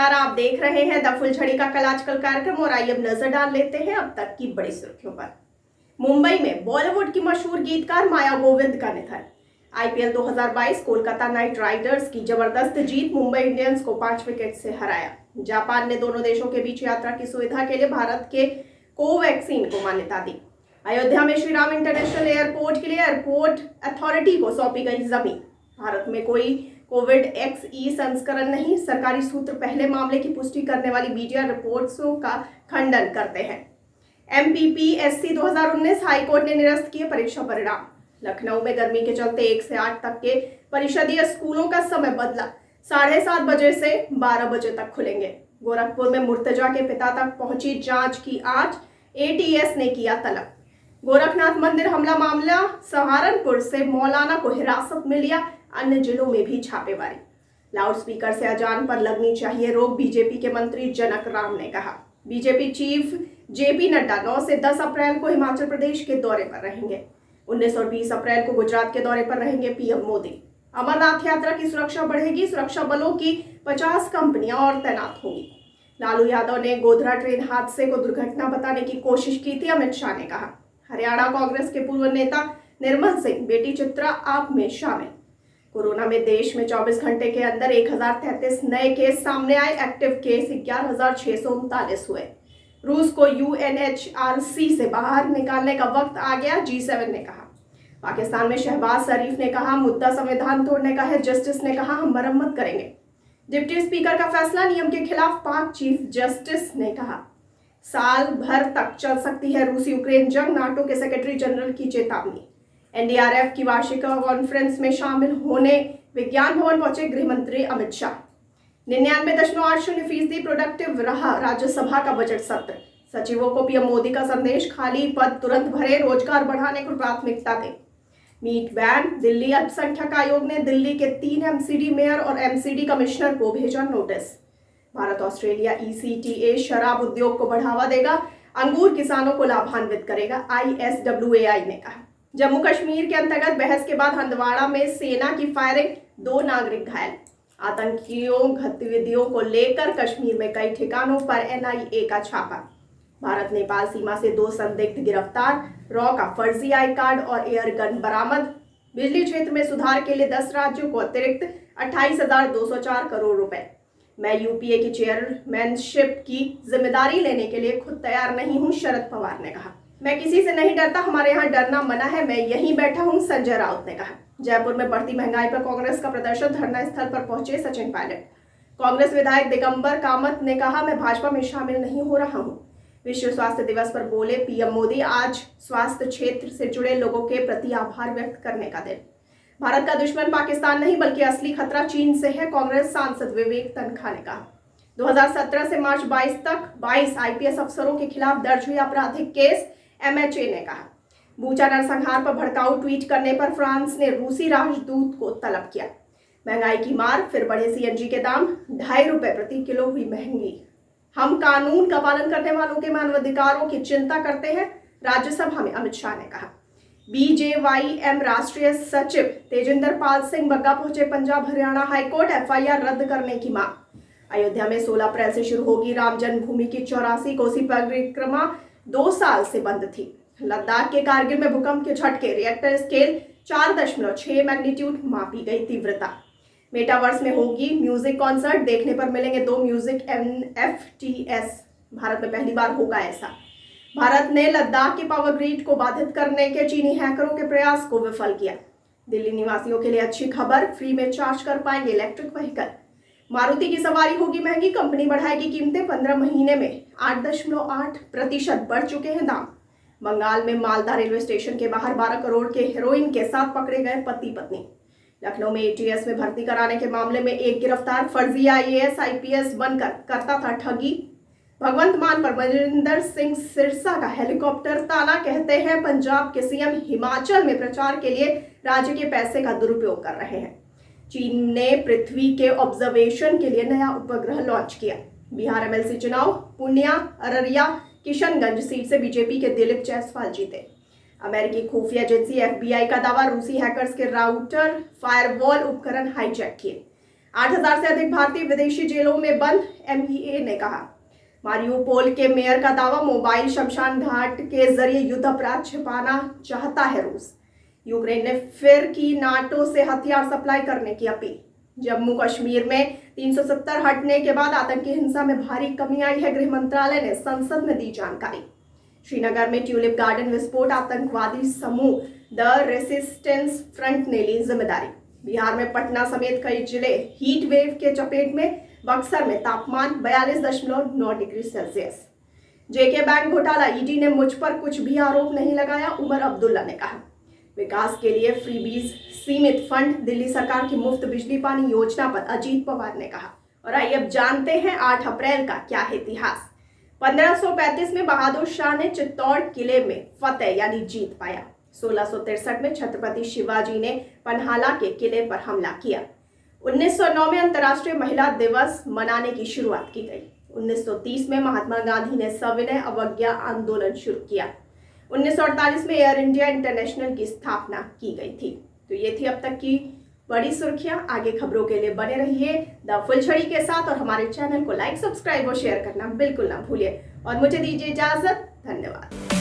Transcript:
नमस्कार, आप देख रहे हैं द फुलझड़ी का कल आजकल कार्यक्रम और आइए अब नजर डाल लेते हैं अब तक की बड़ी सुर्खियों पर। मुंबई में बॉलीवुड की मशहूर गीतकार माया गोविंद का निधन। आईपीएल 2022 कोलकाता नाइट राइडर्स की जबरदस्त जीत, मुंबई इंडियंस को 5 विकेट से हराया। जापान ने दोनों देशों के बीच यात्रा की सुविधा के लिए भारत के कोवैक्सीन को मान्यता दी। अयोध्या में श्री राम इंटरनेशनल एयरपोर्ट के लिए एयरपोर्ट अथॉरिटी को सौंपी गई जमीन। भारत में कोई कोविड XE संस्करण नहीं, सरकारी सूत्र पहले मामले की पुष्टि करने वाली मीडिया रिपोर्ट्सों का खंडन करते हैं। MPPSC 2019 हाईकोर्ट ने निरस्त किए परीक्षा परिणाम। लखनऊ में गर्मी के चलते 1 से 8 तक के परिषदीय स्कूलों का समय बदला, 7:30 बजे से 12 बजे तक खुलेंगे। गोरखपुर में मुर्तजा के पिता तक पहुंची जांच की आंच, ATS ने किया तलब। गोरखनाथ मंदिर हमला मामला, सहारनपुर से मौलाना को हिरासत में लिया, अन्य जिलों में भी छापेमारी। लाउडस्पीकर से अजान पर लगनी चाहिए रोक, बीजेपी के मंत्री जनक राम ने कहा। बीजेपी चीफ JP नड्डा 9 से 10 अप्रैल को हिमाचल प्रदेश के दौरे पर रहेंगे। 19 और 20 अप्रैल को गुजरात के दौरे पर रहेंगे PM मोदी। अमरनाथ यात्रा की सुरक्षा बढ़ेगी, सुरक्षा बलों की 50 कंपनियां और तैनात होंगी। लालू यादव ने गोधरा ट्रेन हादसे को दुर्घटना बताने की कोशिश की थी, अमित शाह ने कहा। हरियाणा कांग्रेस के पूर्व नेता निर्मल सिंह बेटी चित्रा आप में शामिल। कोरोना में देश में 24 घंटे के अंदर 1033 नए केस सामने आए, एक्टिव केस 11,639 हुए। रूस को UNHRC से बाहर निकालने का वक्त आ गया, G7 ने कहा। पाकिस्तान में शहबाज शरीफ ने कहा मुद्दा संविधान तोड़ने का है, जस्टिस ने कहा हम मरम्मत करेंगे। डिप्टी स्पीकर का फैसला नियम के खिलाफ, पाक चीफ जस्टिस ने कहा। साल भर तक चल सकती है रूस यूक्रेन जंग, नाटो के सेक्रेटरी जनरल की चेतावनी। NDRF की वार्षिक कॉन्फ्रेंस में शामिल होने विज्ञान भवन पहुंचे गृह मंत्री अमित शाह। 99.80% प्रोडक्टिव रहा राज्यसभा का बजट सत्र। सचिवों को PM मोदी का संदेश, खाली पद तुरंत भरे, रोजगार बढ़ाने को प्राथमिकता दें। मीट बैन, दिल्ली अल्पसंख्यक आयोग ने दिल्ली के 3 MCD मेयर और MCD कमिश्नर को भेजा नोटिस। भारत ऑस्ट्रेलिया ECTA शराब उद्योग को बढ़ावा देगा, अंगूर किसानों को लाभान्वित करेगा, ISWAI ने कहा। जम्मू कश्मीर के अंतर्गत बहस के बाद हंदवाड़ा में सेना की फायरिंग, 2 नागरिक घायल। आतंकियों गतिविधियों को लेकर कश्मीर में कई ठिकानों पर NIA का छापा। भारत नेपाल सीमा से 2 संदिग्ध गिरफ्तार, रॉ का फर्जी आई कार्ड और एयर गन बरामद। बिजली क्षेत्र में सुधार के लिए 10 राज्यों को अतिरिक्त 28,204 करोड़ रुपए। मैं UPA की चेयरमैनशिप की जिम्मेदारी लेने के लिए खुद तैयार नहीं हूं, शरद पवार ने कहा। मैं किसी से नहीं डरता, हमारे यहाँ डरना मना है, मैं यहीं बैठा हूं, संजय राउत ने कहा। जयपुर में बढ़ती महंगाई पर कांग्रेस का प्रदर्शन, धरना स्थल पर पहुंचे सचिन पायलट। कांग्रेस विधायक दिगंबर कामत ने कहा मैं भाजपा में शामिल नहीं हो रहा हूं। विश्व स्वास्थ्य दिवस पर बोले PM मोदी, आज स्वास्थ्य क्षेत्र से जुड़े लोगों के प्रति आभार व्यक्त करने का दिन। भारत का दुश्मन पाकिस्तान नहीं बल्कि असली खतरा चीन से है, कांग्रेस सांसद विवेक तनखा ने कहा। 2017 से मार्च 22 तक 22 IPS अफसरों के खिलाफ दर्ज हुए आपराधिक केस, MHA ने कहा। बूचा नरसंहार पर भड़काऊ ट्वीट करने पर फ्रांस ने रूसी राजदूत को तलब किया। महंगाई की मार, फिर बढ़े CNG के दाम, 2.5 रुपए प्रति किलो हुई महंगी। हम कानून का पालन करने वालों के मानवाधिकारों की चिंता करते हैं, राज्यसभा में अमित शाह ने कहा। BJYM राष्ट्रीय सचिव तेजिंदर पाल सिंह बग्गा पहुंचे पंजाब हरियाणा हाईकोर्ट, FIR रद्द करने की मांग। अयोध्या में 16 अप्रैल से शुरू होगी राम जन्मभूमि की 84 कोसी परिक्रमा, 2 साल से बंद थी। लद्दाख के कारगिल में भूकंप के झटके, रिएक्टर स्केल 4.6 मैग्नीट्यूड मापी गई तीव्रता। मेटावर्स में होगी म्यूजिक कॉन्सर्ट, देखने पर मिलेंगे 2 म्यूजिक NFTs। भारत में पहली बार होगा ऐसा। भारत ने लद्दाख के पावर ग्रिड को बाधित करने के चीनी हैकरों के प्रयास को विफल किया। दिल्ली निवासियों के लिए अच्छी खबर, फ्री में चार्ज कर पाएंगे इलेक्ट्रिक व्हीकल। मारुति की सवारी होगी महंगी, कंपनी बढ़ाएगी कीमतें, 15 महीने में 8.8% बढ़ चुके हैं दाम। बंगाल में मालदा रेलवे स्टेशन के बाहर 12 करोड़ के हेरोइन के साथ पकड़े गए पति पत्नी। लखनऊ में ATS में भर्ती कराने के मामले में एक गिरफ्तार, फर्जी IAS IPS बनकर करता था ठगी। भगवंत मान पर मजिंदर सिंह सिरसा का हेलीकॉप्टर ताना, कहते हैं पंजाब के CM हिमाचल में प्रचार के लिए राज्य के पैसे का दुरुपयोग कर रहे हैं। चीन ने पृथ्वी के ऑब्जर्वेशन के लिए नया उपग्रह लॉन्च किया। बिहार MLC चुनाव, पूर्णिया, अररिया, किशनगंज सीट से बीजेपी के दिलीप जायसवाल जीते। अमेरिकी खुफिया एजेंसी FBI का दावा, रूसी हैकर्स के राउटर फायरवॉल उपकरण हाईजैक किए। 8,000 से अधिक भारतीय विदेशी जेलों में बंद, MEA ने कहा। मारियुपोल के मेयर का दावा, मोबाइल शमशान घाट के जरिए युद्ध अपराध छिपाना चाहता है रूस। यूक्रेन ने फिर की नाटो से हथियार सप्लाई करने की अपील। जम्मू कश्मीर में 370 हटने के बाद आतंकी हिंसा में भारी कमी आई है, गृह मंत्रालय ने संसद में दी जानकारी। श्रीनगर में ट्यूलिप गार्डन विस्फोट, आतंकवादी समूह द रेसिस्टेंस फ्रंट ने ली जिम्मेदारी। बिहार में पटना समेत कई जिले हीट वेव के चपेट में, बक्सर में तापमान 42.9 डिग्री सेल्सियस। जेके बैंक घोटाला, ईडी ने मुझ पर कुछ भी आरोप नहीं लगाया, उमर अब्दुल्ला ने कहा। विकास के लिए फ्रीबीज सीमित फंड, दिल्ली सरकार की मुफ्त बिजली पानी योजना पर अजीत पवार ने कहा। और आइए अब जानते हैं 8 अप्रैल का क्या है इतिहास। 1535 में बहादुर शाह ने चित्तौड़ किले में फतेह यानी जीत पाया। 1663 में छत्रपति शिवाजी ने पन्हाला के किले पर हमला किया। 1909 में अंतर्राष्ट्रीय महिला दिवस मनाने की शुरुआत की गई। 1930 में महात्मा गांधी ने सविनय अवज्ञा आंदोलन शुरू किया। 1948 में एयर इंडिया इंटरनेशनल की स्थापना की गई थी। तो ये थी अब तक की बड़ी सुर्खियां। आगे खबरों के लिए बने रहिए द फुलझड़ी के साथ और हमारे चैनल को लाइक, सब्सक्राइब और शेयर करना बिल्कुल ना भूलिए। और मुझे दीजिए इजाजत। धन्यवाद।